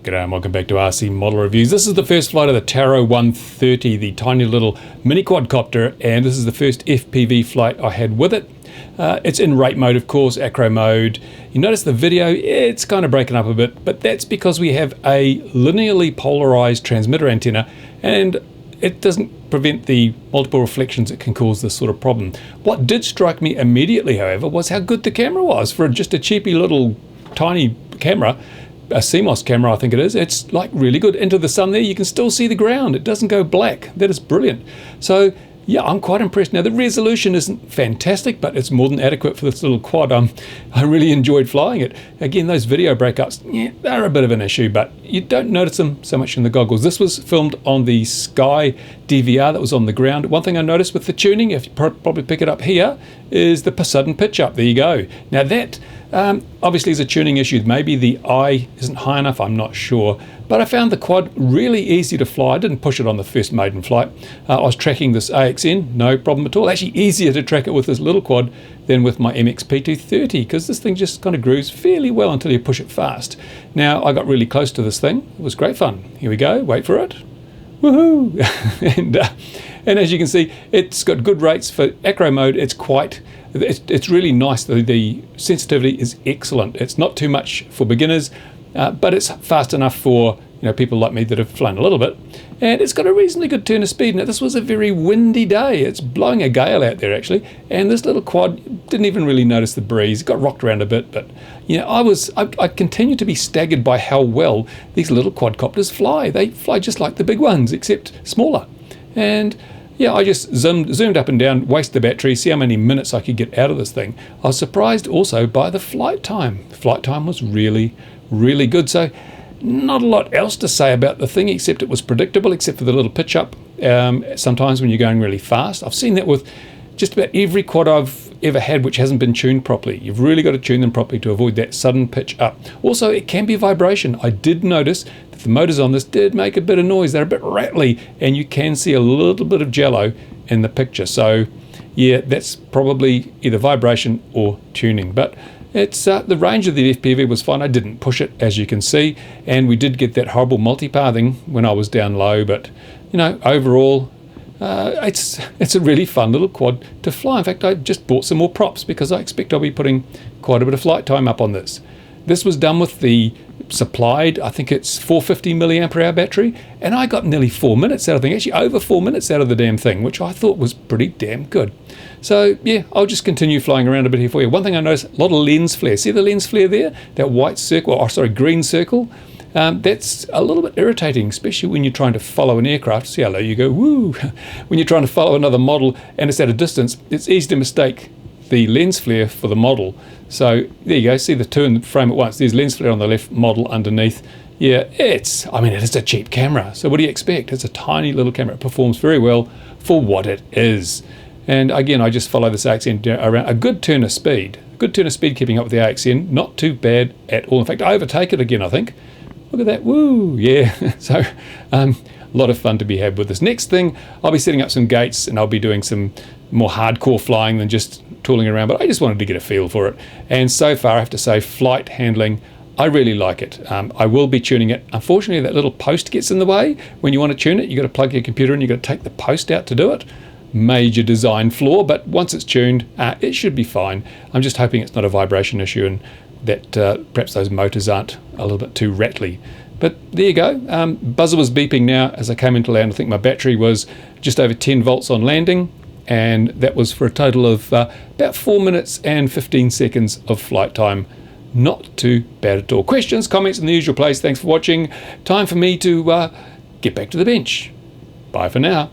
G'day and welcome back to RC Model Reviews. This is the first flight of the Tarot 130, the tiny little mini quadcopter, and this is the first FPV flight I had with it. It's in rate mode, of course, acro mode. You notice the video, it's kind of breaking up a bit, but that's because we have a linearly polarized transmitter antenna, and it doesn't prevent the multiple reflections that can cause this sort of problem. What did strike me immediately, however, was how good the camera was for just a cheapy little tiny camera. A CMOS camera, I think it is. It's like really good. Into the sun there, you can still see the ground. It doesn't go black. That is brilliant. So yeah, I'm quite impressed. Now the resolution isn't fantastic, but it's more than adequate for this little quad. I really enjoyed flying it. Again, those video breakups, yeah, they're a bit of an issue, but you don't notice them so much in the goggles. This was filmed on the Sky DVR that was on the ground. One thing I noticed with the tuning, if you probably pick it up here, is the sudden pitch up. There you go. Now that obviously is a tuning issue. Maybe the eye isn't high enough, I'm not sure. But I found the quad really easy to fly. I didn't push it on the first maiden flight. I was tracking this AXN, no problem at all. Actually easier to track it with this little quad than with my MXP230, because this thing just kind of grooves fairly well until you push it fast. Now I got really close to this thing. It was great fun. Here we go, wait for it. Woohoo! and as you can see, it's got good rates for acro mode. It's really nice. The sensitivity is excellent. It's not too much for beginners, but it's fast enough for people like me that have flown a little bit. And it's got a reasonably good turn of speed. Now this was a very windy day. It's blowing a gale out there actually, and this little quad didn't even really notice the breeze. It got rocked around a bit, but I continue to be staggered by how well these little quadcopters fly. They fly just like the big ones, except smaller. And yeah, I just zoomed up and down, waste the battery, see how many minutes I could get out of this thing. I was surprised also by the flight time. The flight time was really, really good. So not a lot else to say about the thing, except it was predictable, except for the little pitch up sometimes when you're going really fast. I've seen that with just about every quad I've ever had which hasn't been tuned properly. You've really got to tune them properly to avoid that sudden pitch up. Also, it can be vibration. I did notice that the motors on this did make a bit of noise. They're a bit rattly, and you can see a little bit of jello in the picture. So yeah, that's probably either vibration or tuning. But it's the range of the FPV was fine. I didn't push it, as you can see, and we did get that horrible multi-pathing when I was down low. But overall, it's a really fun little quad to fly. In fact, I just bought some more props because I expect I'll be putting quite a bit of flight time up on this. This was done with the supplied, I think it's 450 milliamp hour battery, and I got nearly 4 minutes out of the thing, actually over 4 minutes out of the damn thing, which I thought was pretty damn good. So yeah, I'll just continue flying around a bit here for you. One thing I noticed, a lot of lens flare. See the lens flare there? That white circle, green circle? That's a little bit irritating, especially when you're trying to follow an aircraft. See how low you go, woo! When you're trying to follow another model and it's at a distance, it's easy to mistake the lens flare for the model. So there you go, see the two in the frame at once. There's lens flare on the left, model underneath. Yeah, it is a cheap camera. So what do you expect? It's a tiny little camera. It performs very well for what it is. And again, I just follow this AXN around. A good turn of speed. Keeping up with the AXN. Not too bad at all. In fact, I overtake it again, I think. Look at that, woo, yeah. So a lot of fun to be had with this. Next thing, I'll be setting up some gates, and I'll be doing some more hardcore flying than just tooling around, but I just wanted to get a feel for it. And so far, I have to say, flight handling, I really like it. I will be tuning it. Unfortunately, that little post gets in the way. When you want to tune it, you've got to plug your computer in, you've got to take the post out to do it. Major design flaw, but once it's tuned, it should be fine. I'm just hoping it's not a vibration issue and that perhaps those motors aren't a little bit too rattly. But there you go. Buzzer was beeping now as I came into land. I think my battery was just over 10 volts on landing, and that was for a total of about 4 minutes and 15 seconds of flight time. Not too bad at all. Questions, comments in the usual place. Thanks for watching. Time for me to get back to the bench. Bye for now.